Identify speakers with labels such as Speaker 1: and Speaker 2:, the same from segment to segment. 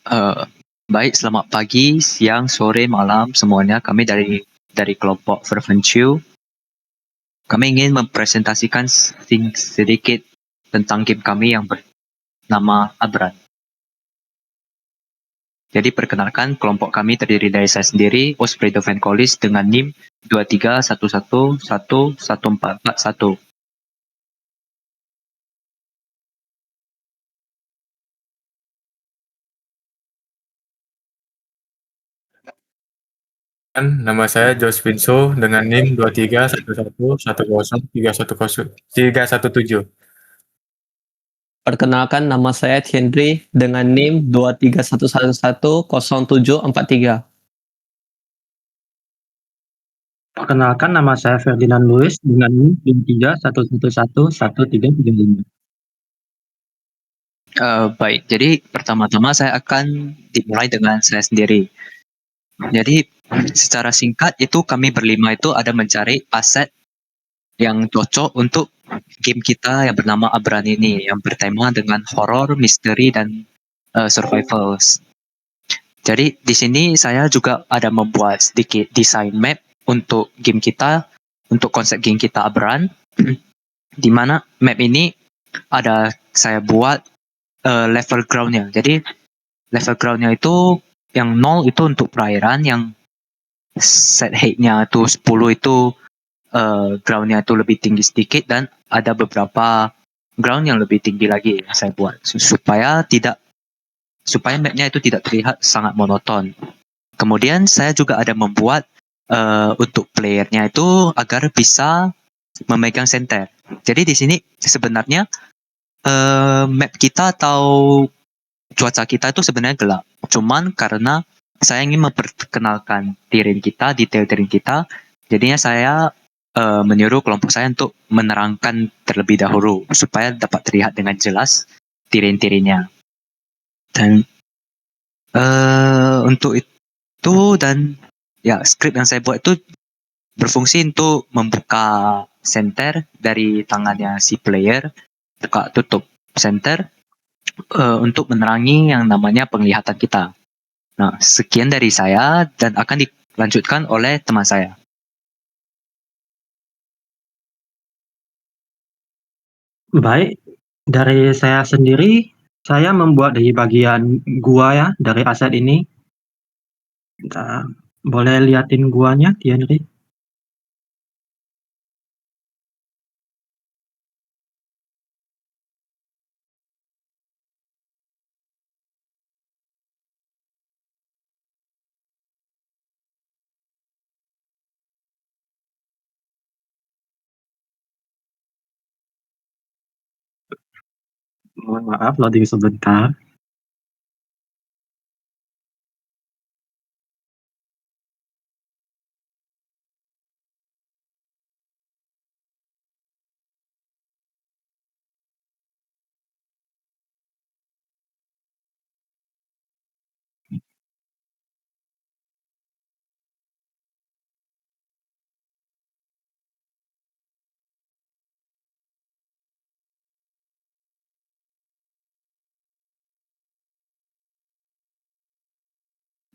Speaker 1: Eh, Baik, selamat pagi, siang, sore, malam semuanya. Kami dari kelompok Verventure. Kami ingin mempresentasikan sedikit tentang game kami yang bernama Abran. Jadi perkenalkan, kelompok kami terdiri dari saya sendiri, Ospredo Vencolis dengan NIM 2311111441.
Speaker 2: Nama saya Jospin So dengan NIM 231111310317.
Speaker 3: Perkenalkan, nama saya Thiendri dengan NIM 2311110743.
Speaker 4: Perkenalkan, nama saya Ferdinand Louis dengan NIM 2311111335.
Speaker 1: Baik, jadi pertama-tama saya akan dimulai dengan saya sendiri. Jadi secara singkat itu kami berlima itu ada mencari aset yang cocok untuk game kita yang bernama Abran ini, yang bertema dengan horror, misteri, dan survivals. Jadi di sini saya juga ada membuat sedikit desain map untuk game kita, untuk konsep game kita Abran, di mana map ini ada saya buat level groundnya. Jadi level groundnya itu yang 0 itu untuk perairan, yang set height-nya itu 10 itu ground-nya itu lebih tinggi sedikit, dan ada beberapa ground yang lebih tinggi lagi yang saya buat supaya map-nya itu tidak terlihat sangat monoton. Kemudian saya juga ada membuat untuk playernya itu agar bisa memegang center. Jadi di sini sebenarnya map kita atau cuaca kita itu sebenarnya gelap. Cuman karena saya ingin memperkenalkan detail tirin kita, jadinya saya menyuruh kelompok saya untuk menerangkan terlebih dahulu supaya dapat terlihat dengan jelas tirin-tirinnya. Dan untuk itu, dan ya, skrip yang saya buat itu berfungsi untuk membuka center dari tangannya si player, buka tutup center untuk menerangi yang namanya penglihatan kita. Nah, sekian dari saya dan akan dilanjutkan oleh teman saya.
Speaker 4: Baik, dari saya sendiri, saya membuat dari bagian gua ya, dari aset ini. Nah, boleh liatin guanya, Thiendri? Mohon maaf, loading sebentar.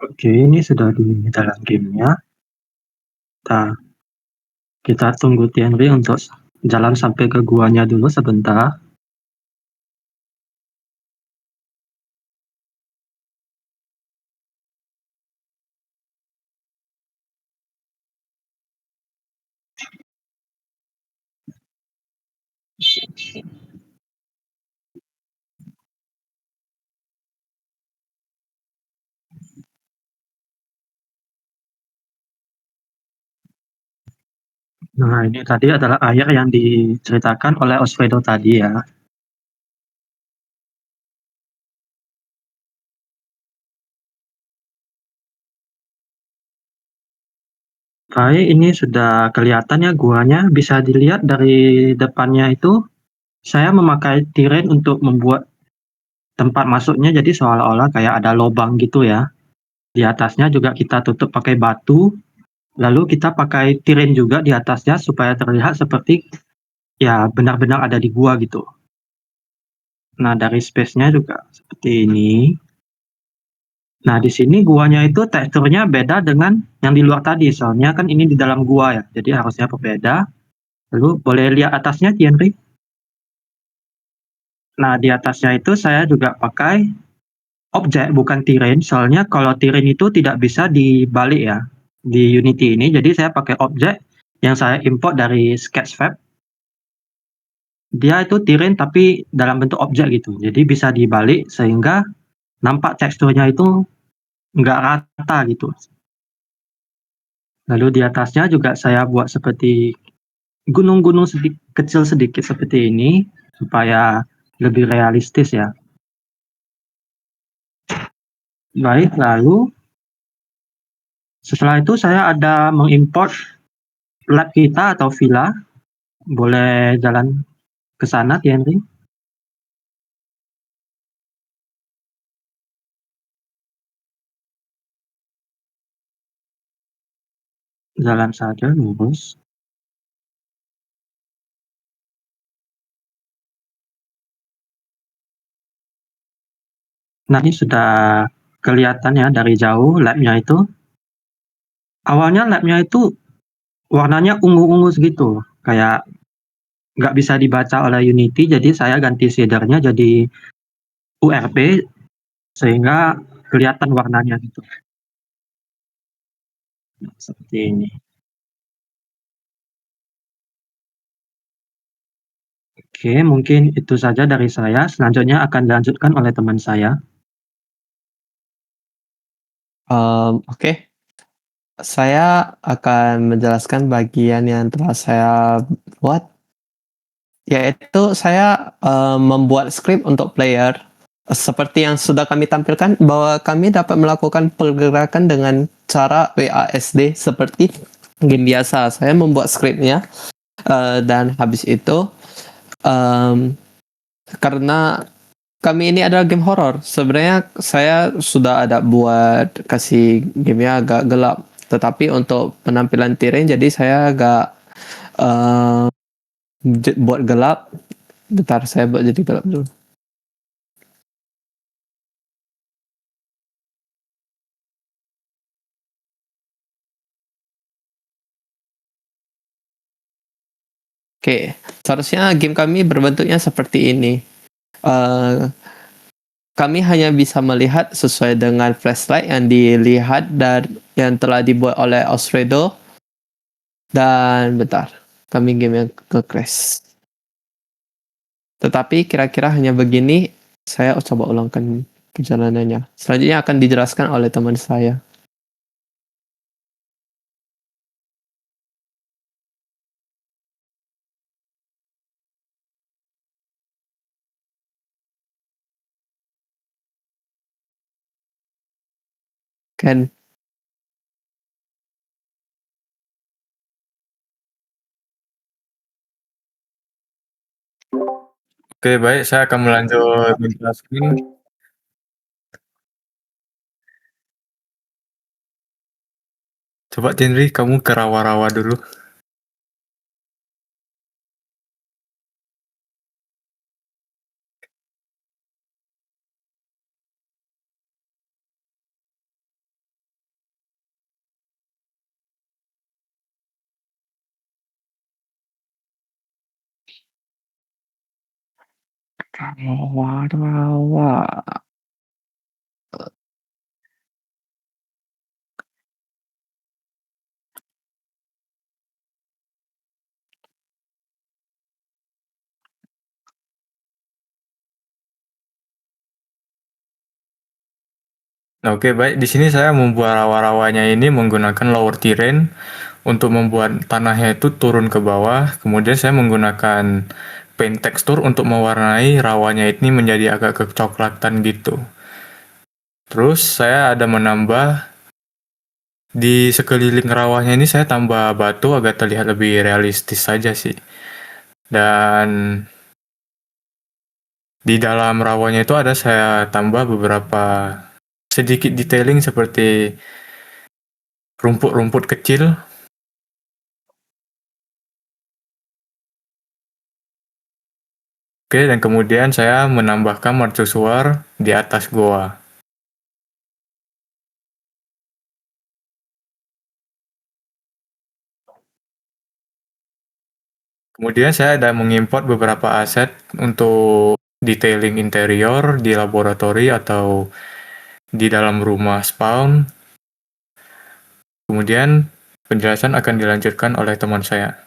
Speaker 4: Oke, ini sudah di dalam gamenya. Nah, kita tunggu Thiendri untuk jalan sampai ke guanya dulu sebentar. Nah, ini tadi adalah air yang diceritakan oleh Osvedo tadi ya. Baik, ini sudah kelihatan ya guanya. Bisa dilihat dari depannya itu, saya memakai tiren untuk membuat tempat masuknya jadi seolah-olah kayak ada lubang gitu ya. Di atasnya juga kita tutup pakai batu, lalu kita pakai tiren juga di atasnya supaya terlihat seperti ya benar-benar ada di gua gitu. Nah, dari space-nya juga seperti ini. Nah, di sini guanya itu teksturnya beda dengan yang di luar tadi, soalnya kan ini di dalam gua ya, jadi harusnya berbeda. Lalu boleh lihat atasnya, Tienri? Nah, di atasnya itu saya juga pakai objek, bukan terrain, soalnya kalau terrain itu tidak bisa dibalik ya, di Unity ini. Jadi saya pakai objek yang saya import dari Sketchfab. Dia itu terrain tapi dalam bentuk objek gitu, jadi bisa dibalik sehingga nampak teksturnya itu nggak rata gitu. Lalu di atasnya juga saya buat seperti gunung-gunung kecil sedikit seperti ini, supaya lebih realistis ya. Baik, lalu setelah itu saya ada mengimport lab kita atau villa. Boleh jalan ke sana, Henry? Jalan saja, lurus. Nah, ini sudah kelihatan ya dari jauh lab-nya itu. Awalnya lab-nya itu warnanya ungu-ungu segitu, kayak nggak bisa dibaca oleh Unity, jadi saya ganti shader-nya jadi URB sehingga kelihatan warnanya gitu. Nah, seperti ini. Oke, mungkin itu saja dari saya. Selanjutnya akan dilanjutkan oleh teman saya.
Speaker 3: Oke. Saya akan menjelaskan bagian yang telah saya buat, yaitu saya membuat script untuk player. Seperti yang sudah kami tampilkan, bahwa kami dapat melakukan pergerakan dengan cara WASD seperti game biasa. Saya membuat scriptnya, dan habis itu karena kami ini adalah game horror, sebenarnya saya sudah ada buat kasih gamenya agak gelap. Tetapi untuk penampilan terrain, jadi saya agak buat gelap. Bentar, saya buat jadi gelap dulu. Oke, seharusnya game kami berbentuknya seperti ini. Kami hanya bisa melihat sesuai dengan flashlight yang dilihat dan yang telah dibuat oleh Osredo. Dan bentar, kami game yang ke crash. Tetapi kira-kira hanya begini. Saya coba ulangkan perjalanannya. Selanjutnya akan dijelaskan oleh teman saya. Kan?
Speaker 2: Oke, baik, saya akan melanjut menjelaskan. Coba Henry, kamu ke rawa-rawa dulu.
Speaker 3: Rawa-rawa.
Speaker 2: Nah, oke, baik. Di sini saya membuat rawa-rawanya ini menggunakan lower terrain untuk membuat tanahnya itu turun ke bawah. Kemudian saya menggunakan paint texture untuk mewarnai rawanya ini menjadi agak kecoklatan gitu. Terus saya ada menambah di sekeliling rawahnya ini, saya tambah batu agar terlihat lebih realistis saja sih. Dan di dalam rawanya itu ada saya tambah beberapa sedikit detailing seperti rumput-rumput kecil. Oke, dan kemudian saya menambahkan mercusuar di atas goa. Kemudian saya ada mengimport beberapa aset untuk detailing interior di laboratori atau di dalam rumah spawn. Kemudian penjelasan akan dilanjutkan oleh teman saya.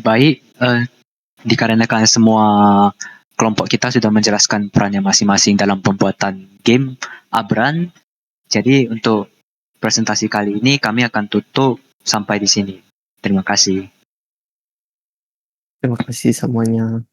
Speaker 1: Baik, dikarenakan semua kelompok kita sudah menjelaskan perannya masing-masing dalam pembuatan game Abran, jadi untuk presentasi kali ini kami akan tutup sampai di sini. Terima kasih.
Speaker 3: Terima kasih semuanya.